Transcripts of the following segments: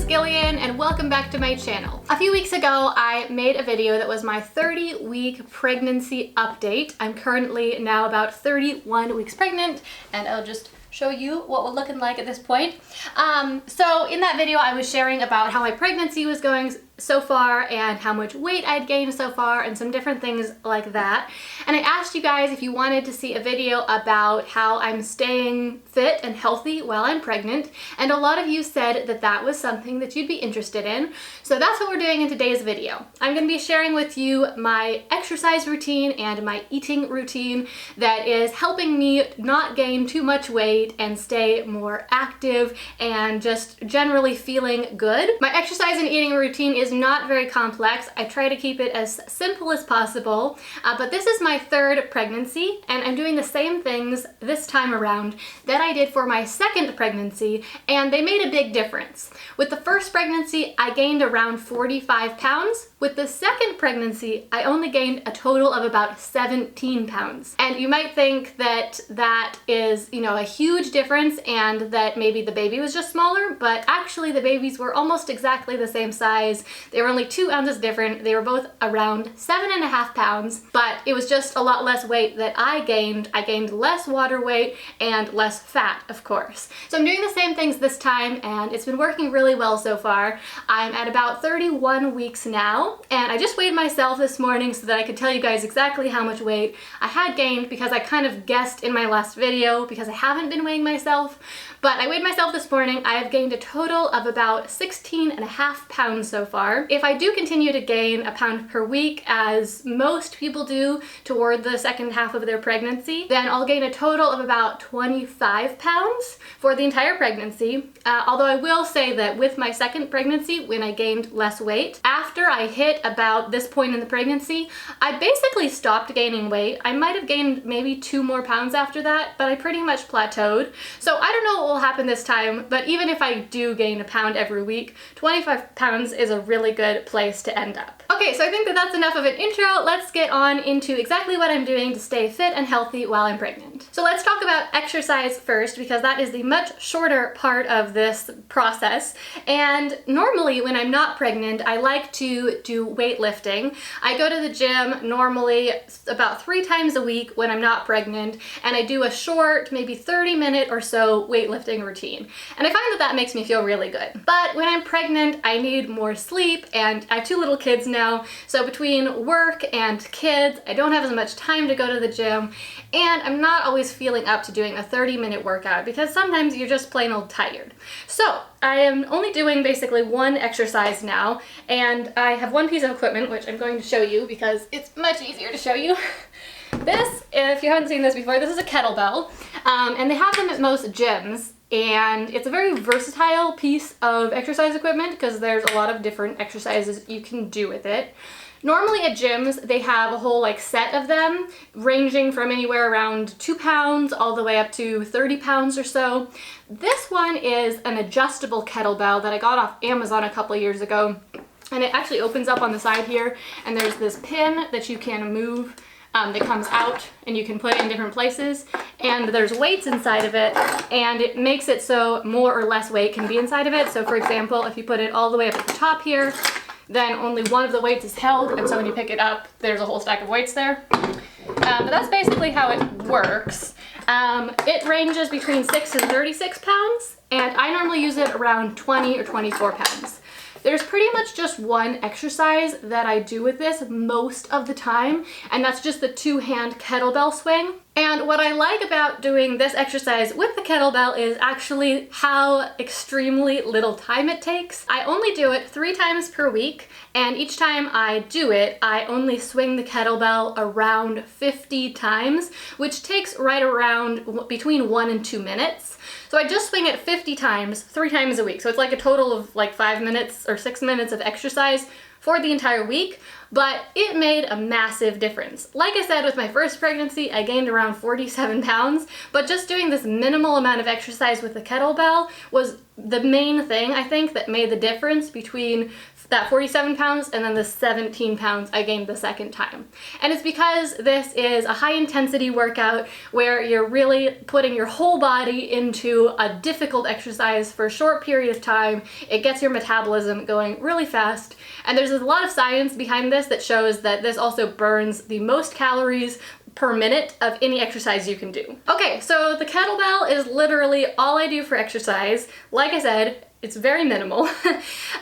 Gillian and welcome back to my channel. A few weeks ago I made a video that was my 30-week pregnancy update. I'm currently now about 31 weeks pregnant and I'll just show you what we're looking like at this point. So in that video I was sharing about how my pregnancy was going so far and how much weight I'd gained so far and some different things like that. And I asked you guys if you wanted to see a video about how I'm staying fit and healthy while I'm pregnant, and a lot of you said that that was something that you'd be interested in. So that's what we're doing in today's video. I'm going to be sharing with you my exercise routine and my eating routine that is helping me not gain too much weight and stay more active and just generally feeling good. My exercise and eating routine is not very complex. I try to keep it as simple as possible, but this is my third pregnancy and I'm doing the same things this time around that I did for my second pregnancy, and they made a big difference. With the first pregnancy, I gained around 45 pounds. With the second pregnancy, I only gained a total of about 17 pounds. And you might think that that is, a huge difference and that maybe the baby was just smaller, but actually the babies were almost exactly the same size. They were only 2 ounces different. They were both around 7.5 pounds, but it was just a lot less weight that I gained. I gained less water weight and less fat, of course. So I'm doing the same things this time and it's been working really well so far. I'm at about 31 weeks now, and I just weighed myself this morning so that I could tell you guys exactly how much weight I had gained, because I kind of guessed in my last video because I haven't been weighing myself. But I weighed myself this morning. I have gained a total of about 16.5 pounds so far. If I do continue to gain a pound per week, as most people do toward the second half of their pregnancy, then I'll gain a total of about 25 pounds for the entire pregnancy. Although I will say that with my second pregnancy, when I gained less weight, after I hit about this point in the pregnancy, I basically stopped gaining weight. I might have gained maybe 2 more pounds after that, but I pretty much plateaued. So I don't know what will happen this time, but even if I do gain a pound every week, 25 pounds is a really good place to end up. Okay, so I think that that's enough of an intro. Let's get on into exactly what I'm doing to stay fit and healthy while I'm pregnant. So let's talk about exercise first, because that is the much shorter part of this process. And normally when I'm not pregnant, I like to do weightlifting. I go to the gym normally about 3 times a week when I'm not pregnant, and I do a short, maybe 30-minute or so weightlifting routine. And I find that that makes me feel really good. But when I'm pregnant, I need more sleep, and I have 2 little kids now, so between work and kids, I don't have as much time to go to the gym, and I'm not always feeling up to doing a 30-minute workout because sometimes you're just plain old tired. So I am only doing basically 1 exercise now, and I have 1 piece of equipment which I'm going to show you because it's much easier to show you. This, if you haven't seen this before, this is a kettlebell, and they have them at most gyms, and it's a very versatile piece of exercise equipment because there's a lot of different exercises you can do with it. Normally at gyms, they have a whole set of them, ranging from anywhere around 2 pounds all the way up to 30 pounds or so. This one is an adjustable kettlebell that I got off Amazon a couple years ago, and it actually opens up on the side here, and there's this pin that you can move that comes out, and you can put it in different places, and there's weights inside of it, and it makes it so more or less weight can be inside of it. So for example, if you put it all the way up at the top here, then only one of the weights is held, and so when you pick it up, there's a whole stack of weights there. But that's basically how it works. It ranges between 6 and 36 pounds, and I normally use it around 20 or 24 pounds. There's pretty much just 1 exercise that I do with this most of the time, and that's just the 2-hand kettlebell swing. And what I like about doing this exercise with the kettlebell is actually how extremely little time it takes. I only do it 3 times per week, and each time I do it, I only swing the kettlebell around 50 times, which takes right around between 1 and 2 minutes. So I just swing it 50 times, 3 times a week. So it's like a total of 5 minutes or 6 minutes of exercise for the entire week, but it made a massive difference. Like I said, with my first pregnancy, I gained around 47 pounds, but just doing this minimal amount of exercise with the kettlebell was the main thing, I think, that made the difference between that 47 pounds and then the 17 pounds I gained the second time. And it's because this is a high intensity workout where you're really putting your whole body into a difficult exercise for a short period of time. It gets your metabolism going really fast. And there's a lot of science behind this that shows that this also burns the most calories per minute of any exercise you can do. Okay, so the kettlebell is literally all I do for exercise. Like I said, it's very minimal.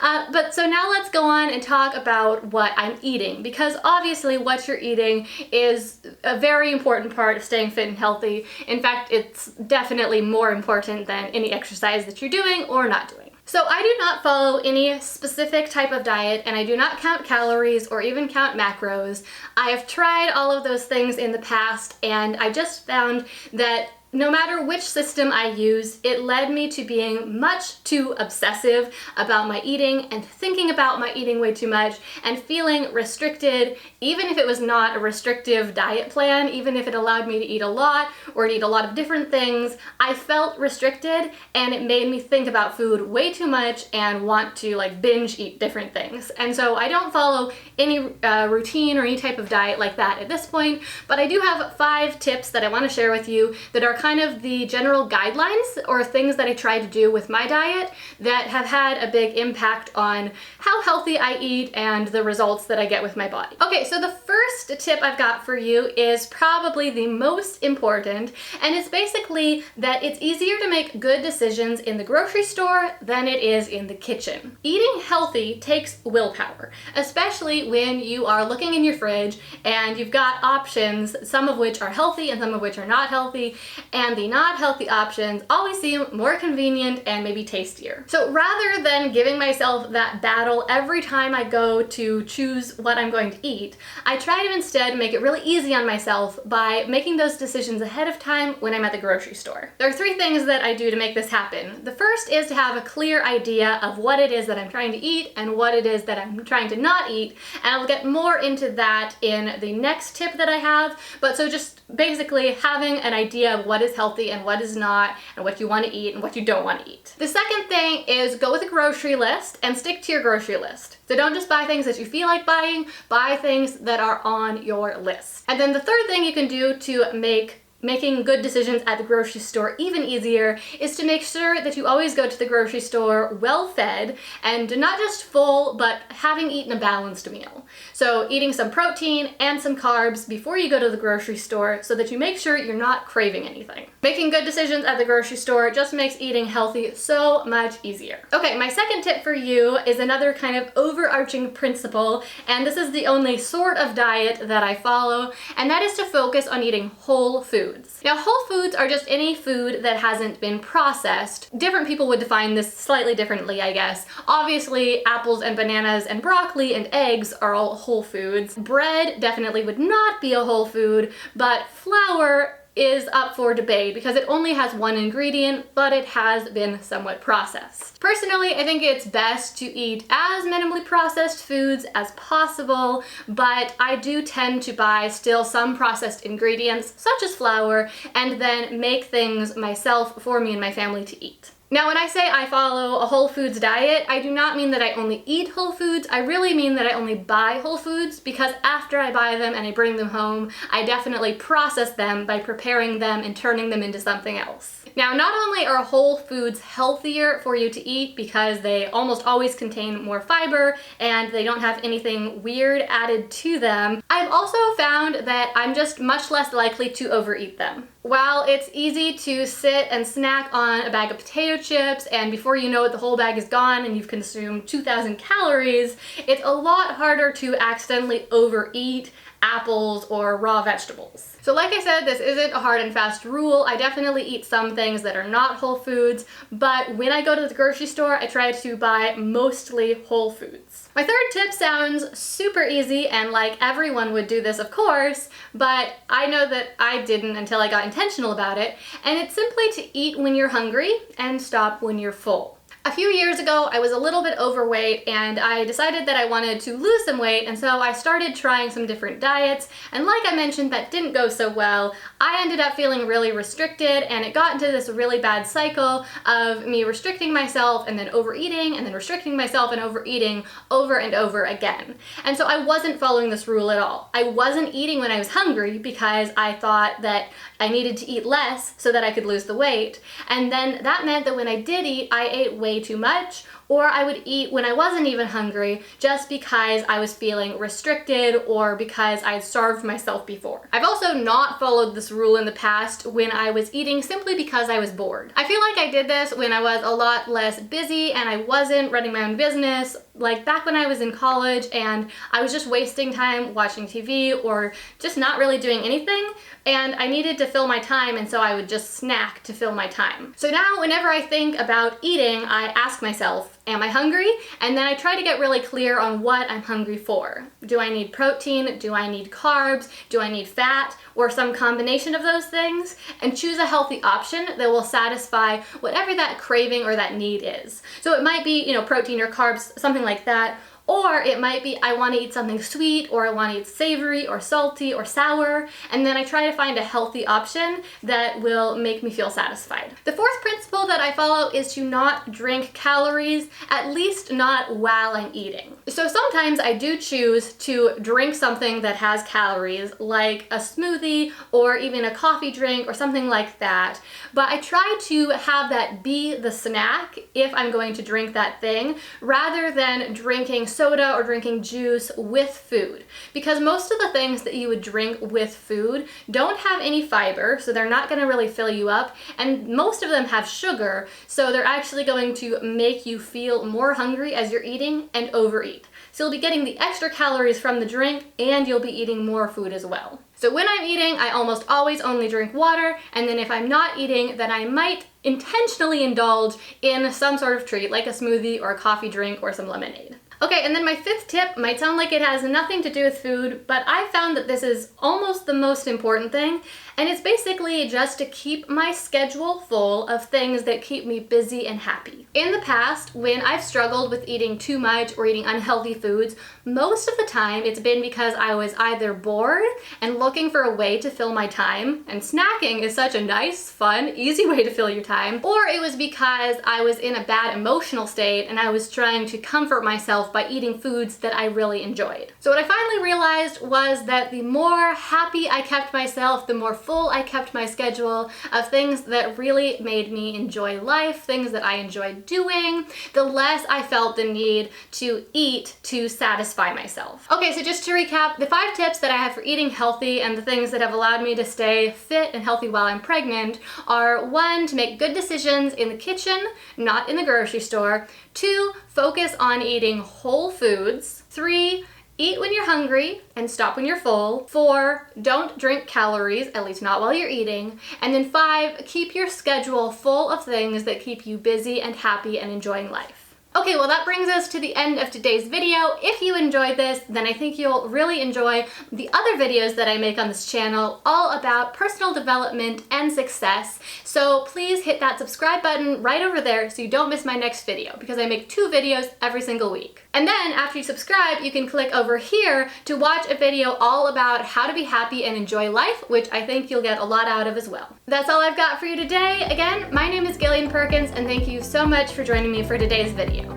But so now let's go on and talk about what I'm eating, because obviously what you're eating is a very important part of staying fit and healthy. In fact, it's definitely more important than any exercise that you're doing or not doing. So I do not follow any specific type of diet, and I do not count calories or even count macros. I have tried all of those things in the past, and I just found that no matter which system I use, it led me to being much too obsessive about my eating and thinking about my eating way too much and feeling restricted, even if it was not a restrictive diet plan, even if it allowed me to eat a lot or to eat a lot of different things. I felt restricted, and it made me think about food way too much and want to like binge eat different things. And so I don't follow any routine or any type of diet like that at this point, but I do have 5 tips that I want to share with you that are kind of the general guidelines or things that I try to do with my diet that have had a big impact on how healthy I eat and the results that I get with my body. Okay, so the first tip I've got for you is probably the most important, and it's basically that it's easier to make good decisions in the grocery store than it is in the kitchen. Eating healthy takes willpower, especially when you are looking in your fridge and you've got options, some of which are healthy and some of which are not healthy, and the not healthy options always seem more convenient and maybe tastier. So rather than giving myself that battle every time I go to choose what I'm going to eat, I try to instead make it really easy on myself by making those decisions ahead of time when I'm at the grocery store. There are 3 things that I do to make this happen. The first is to have a clear idea of what it is that I'm trying to eat and what it is that I'm trying to not eat, and I'll get more into that in the next tip that I have. But so just basically having an idea of what is healthy and what is not, and what you want to eat and what you don't want to eat. The second thing is go with a grocery list and stick to your grocery list. So don't just buy things that you feel like buying, buy things that are on your list. And then the third thing you can do to make making good decisions at the grocery store even easier is to make sure that you always go to the grocery store well fed and not just full, but having eaten a balanced meal. So eating some protein and some carbs before you go to the grocery store so that you make sure you're not craving anything. Making good decisions at the grocery store just makes eating healthy so much easier. Okay, my second tip for you is another kind of overarching principle, and this is the only sort of diet that I follow, and that is to focus on eating whole foods. Now, whole foods are just any food that hasn't been processed. Different people would define this slightly differently, I guess. Obviously, apples and bananas and broccoli and eggs are all whole foods. Bread definitely would not be a whole food, but flour is up for debate because it only has one ingredient, but it has been somewhat processed. Personally, I think it's best to eat as minimally processed foods as possible, but I do tend to buy still some processed ingredients, such as flour, and then make things myself for me and my family to eat. Now, when I say I follow a whole foods diet, I do not mean that I only eat whole foods. I really mean that I only buy whole foods, because after I buy them and I bring them home, I definitely process them by preparing them and turning them into something else. Now, not only are whole foods healthier for you to eat because they almost always contain more fiber and they don't have anything weird added to them, I've also found that I'm just much less likely to overeat them. While it's easy to sit and snack on a bag of potato chips and before you know it, the whole bag is gone and you've consumed 2,000 calories, it's a lot harder to accidentally overeat apples or raw vegetables. So like I said, this isn't a hard and fast rule. I definitely eat some things that are not whole foods, but when I go to the grocery store, I try to buy mostly whole foods. My third tip sounds super easy and like everyone would do this, of course, but I know that I didn't until I got intentional about it, and it's simply to eat when you're hungry and stop when you're full. A few years ago, I was a little bit overweight and I decided that I wanted to lose some weight, and so I started trying some different diets, and like I mentioned, that didn't go so well. I ended up feeling really restricted, and it got into this really bad cycle of me restricting myself and then overeating and then restricting myself and overeating over and over again. And so I wasn't following this rule at all. I wasn't eating when I was hungry because I thought that I needed to eat less so that I could lose the weight, and then that meant that when I did eat, I ate way too much, or I would eat when I wasn't even hungry just because I was feeling restricted or because I had starved myself before. I've also not followed this rule in the past when I was eating simply because I was bored. I feel like I did this when I was a lot less busy and I wasn't running my own business, like back when I was in college and I was just wasting time watching TV or just not really doing anything, and I needed to fill my time, and so I would just snack to fill my time. So now whenever I think about eating, I ask myself, am I hungry? And then I try to get really clear on what I'm hungry for. Do I need protein? Do I need carbs? Do I need fat? Or some combination of those things? And choose a healthy option that will satisfy whatever that craving or that need is. So it might be, protein or carbs, something like that. Or it might be I want to eat something sweet, or I want to eat savory or salty or sour, and then I try to find a healthy option that will make me feel satisfied. The fourth principle that I follow is to not drink calories, at least not while I'm eating. So sometimes I do choose to drink something that has calories, like a smoothie or even a coffee drink or something like that, but I try to have that be the snack if I'm going to drink that thing, rather than drinking soda or drinking juice with food, because most of the things that you would drink with food don't have any fiber, so they're not going to really fill you up, and most of them have sugar, so they're actually going to make you feel more hungry as you're eating and overeat. So you'll be getting the extra calories from the drink and you'll be eating more food as well. So when I'm eating, I almost always only drink water, and then if I'm not eating, then I might intentionally indulge in some sort of treat like a smoothie or a coffee drink or some lemonade. Okay, and then my fifth tip might sound like it has nothing to do with food, but I found that this is almost the most important thing, and it's basically just to keep my schedule full of things that keep me busy and happy. In the past, when I've struggled with eating too much or eating unhealthy foods, most of the time it's been because I was either bored and looking for a way to fill my time, and snacking is such a nice, fun, easy way to fill your time, or it was because I was in a bad emotional state and I was trying to comfort myself by eating foods that I really enjoyed. So what I finally realized was that the more happy I kept myself, the more full I kept my schedule of things that really made me enjoy life, things that I enjoyed doing, the less I felt the need to eat to satisfy myself. Okay, so just to recap, the 5 tips that I have for eating healthy and the things that have allowed me to stay fit and healthy while I'm pregnant are: 1, to make good decisions in the kitchen, not in the grocery store. 2, focus on eating whole foods. 3, eat when you're hungry and stop when you're full. 4, don't drink calories, at least not while you're eating. And then 5, keep your schedule full of things that keep you busy and happy and enjoying life. Okay, well that brings us to the end of today's video. If you enjoyed this, then I think you'll really enjoy the other videos that I make on this channel, all about personal development and success. So please hit that subscribe button right over there so you don't miss my next video, because I make 2 videos every single week. And then after you subscribe, you can click over here to watch a video all about how to be happy and enjoy life, which I think you'll get a lot out of as well. That's all I've got for you today. Again, my name is Gillian Perkins, and thank you so much for joining me for today's video.